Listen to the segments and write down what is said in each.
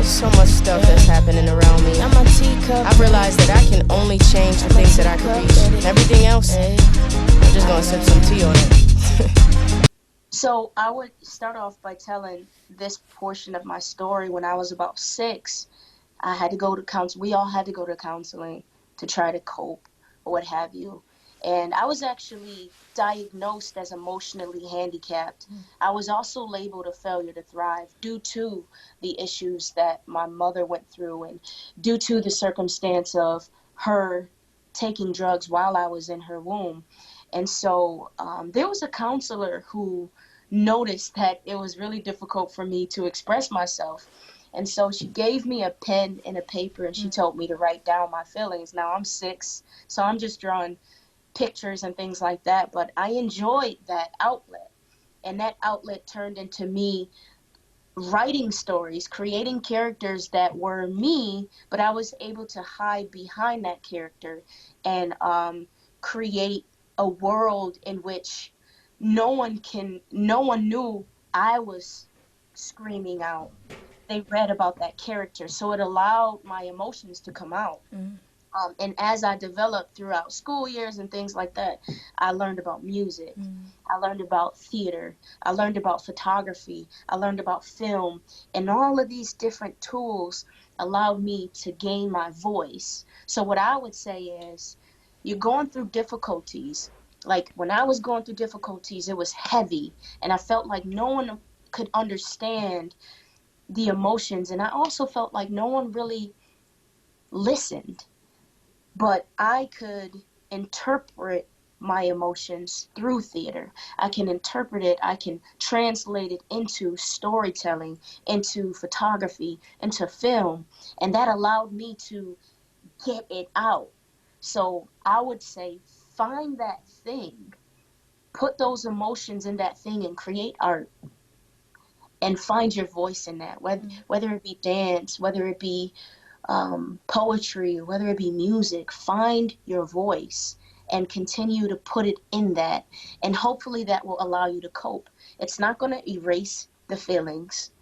So much stuff that's happening around me. I realized that I can only change the things that I can reach. Everything else, I'm just gonna sip some tea on it. So I would start off by telling this portion of my story. When I was about 6, I had to go to counsel. We all had to go to counseling to try to cope or what have you. And I was actually diagnosed as emotionally handicapped. I was also labeled a failure to thrive due to the issues that my mother went through and due to the circumstance of her taking drugs while I was in her womb. And so there was a counselor who noticed that it was really difficult for me to express myself. And so she gave me a pen and a paper and she told me to write down my feelings. Now I'm 6, so I'm just drawing pictures and things like that. But I enjoyed that outlet. And that outlet turned into me writing stories, creating characters that were me, but I was able to hide behind that character and create a world in which no one knew I was screaming out. They read about that character, so it allowed my emotions to come out. And as I developed throughout school years and things like that, I learned about music. I learned about theater. I learned about photography. I learned about film. And all of these different tools allowed me to gain my voice. So what I would say is, you're going through difficulties. Like when I was going through difficulties, it was heavy. And I felt like no one could understand the emotions. And I also felt like no one really listened. But I could interpret my emotions through theater. I can interpret it, I can translate it into storytelling, into photography, into film, and that allowed me to get it out. So I would say find that thing, put those emotions in that thing and create art and find your voice in that, whether it be dance, whether it be poetry, whether it be music. Find your voice and continue to put it in that. And hopefully that will allow you to cope. It's not going to erase the feelings.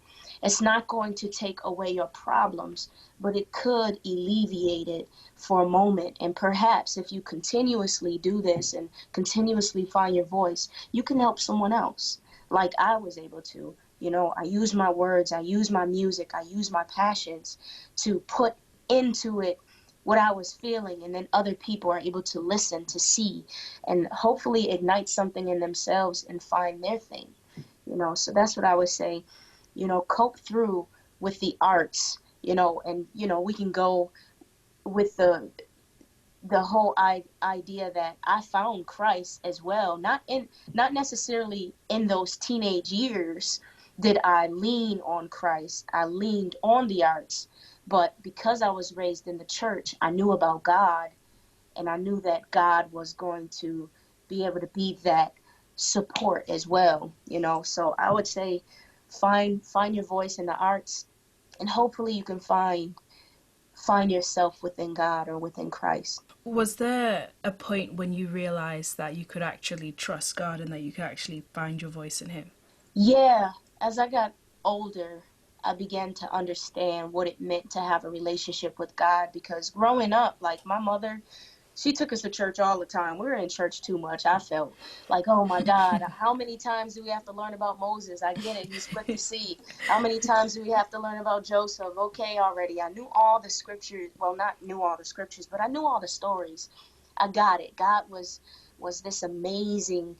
It's not going to take away your problems, but it could alleviate it for a moment. And perhaps if you continuously do this and continuously find your voice, you can help someone else like I was able to. You know, I use my words, I use my music, I use my passions to put into it what I was feeling, and then other people are able to listen, to see, and hopefully ignite something in themselves and find their thing. You know, so that's what I would say. You know, cope through with the arts, you know, and, you know, we can go with the whole idea that I found Christ as well. Not necessarily in those teenage years did I lean on Christ. I leaned on the arts, but because I was raised in the church, I knew about God, and I knew that God was going to be able to be that support as well. You know, so I would say find your voice in the arts, and hopefully you can find yourself within God or within Christ. Was there a point when you realized that you could actually trust God and that you could actually find your voice in Him? Yeah, as I got older, I began to understand what it meant to have a relationship with God, because growing up, like my mother, she took us to church all the time. We were in church too much. I felt like, oh my God, how many times do we have to learn about Moses? I get it. He split the sea. How many times do we have to learn about Joseph? Okay, already. I knew all the scriptures. Well, not knew all the scriptures, but I knew all the stories. I got it. God was this amazing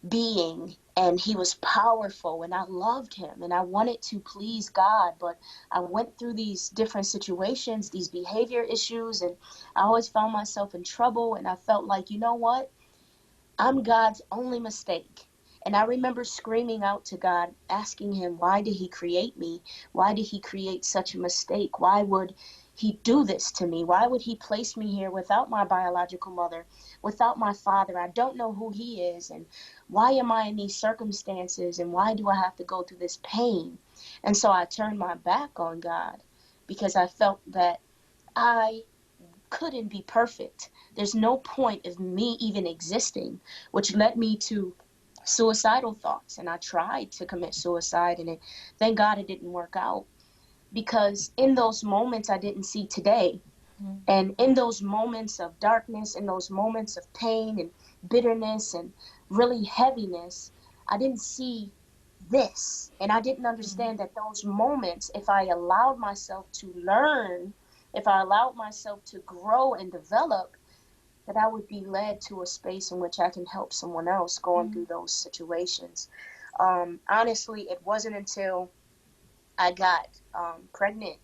being, and he was powerful, and I loved him, and I wanted to please God. But I went through these different situations, these behavior issues, and I always found myself in trouble. And I felt like, you know what, I'm God's only mistake. And I remember screaming out to God, asking him, why did he create me? Why did he create such a mistake? Why would he do this to me? Why would he place me here without my biological mother, without my father? I don't know who he is. And why am I in these circumstances? And why do I have to go through this pain? And so I turned my back on God because I felt that I couldn't be perfect. There's no point of me even existing, which led me to suicidal thoughts. And I tried to commit suicide, and thank God it didn't work out. because in those moments I didn't see today. And in those moments of darkness, in those moments of pain and bitterness and really heaviness, I didn't see this. And I didn't understand that those moments, if I allowed myself to learn, if I allowed myself to grow and develop, that I would be led to a space in which I can help someone else going through those situations. Honestly, it wasn't until I got pregnant.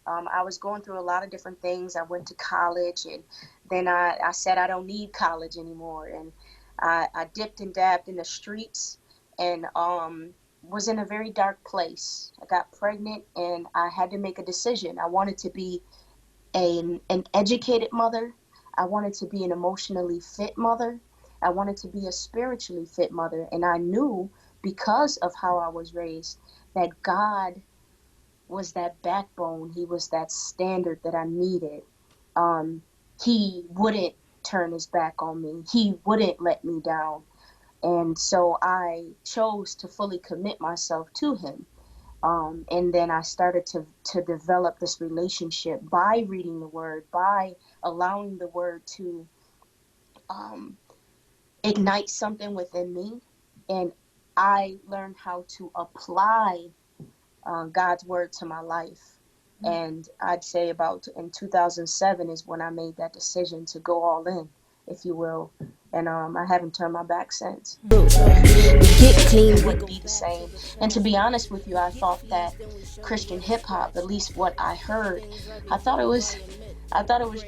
I was going through a lot of different things. I went to college, and then I said I don't need college anymore. And I dipped and dabbed in the streets, and was in a very dark place. I got pregnant, and I had to make a decision. I wanted to be an educated mother. I wanted to be an emotionally fit mother. I wanted to be a spiritually fit mother. And I knew, because of how I was raised, that God was that backbone. He was that standard that I needed. He wouldn't turn his back on me. He wouldn't let me down. And so I chose to fully commit myself to him. And then I started to develop this relationship by reading the word, by allowing the word to ignite something within me. And I learned how to apply God's word to my life. And I'd say about in 2007 is when I made that decision to go all in, if you will. And I haven't turned my back since. Get clean. It wouldn't be the same. And to be honest with you, I thought that Christian hip hop, at least what I heard, I thought it was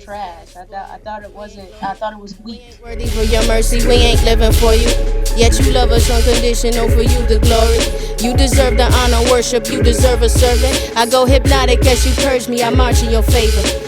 trash. I thought it wasn't. I thought it was weak. Worthy for your mercy, we ain't living for you. Yet you love us unconditional, for you the glory. You deserve the honor, worship, you deserve a servant. I go hypnotic as you purge me, I march in your favor.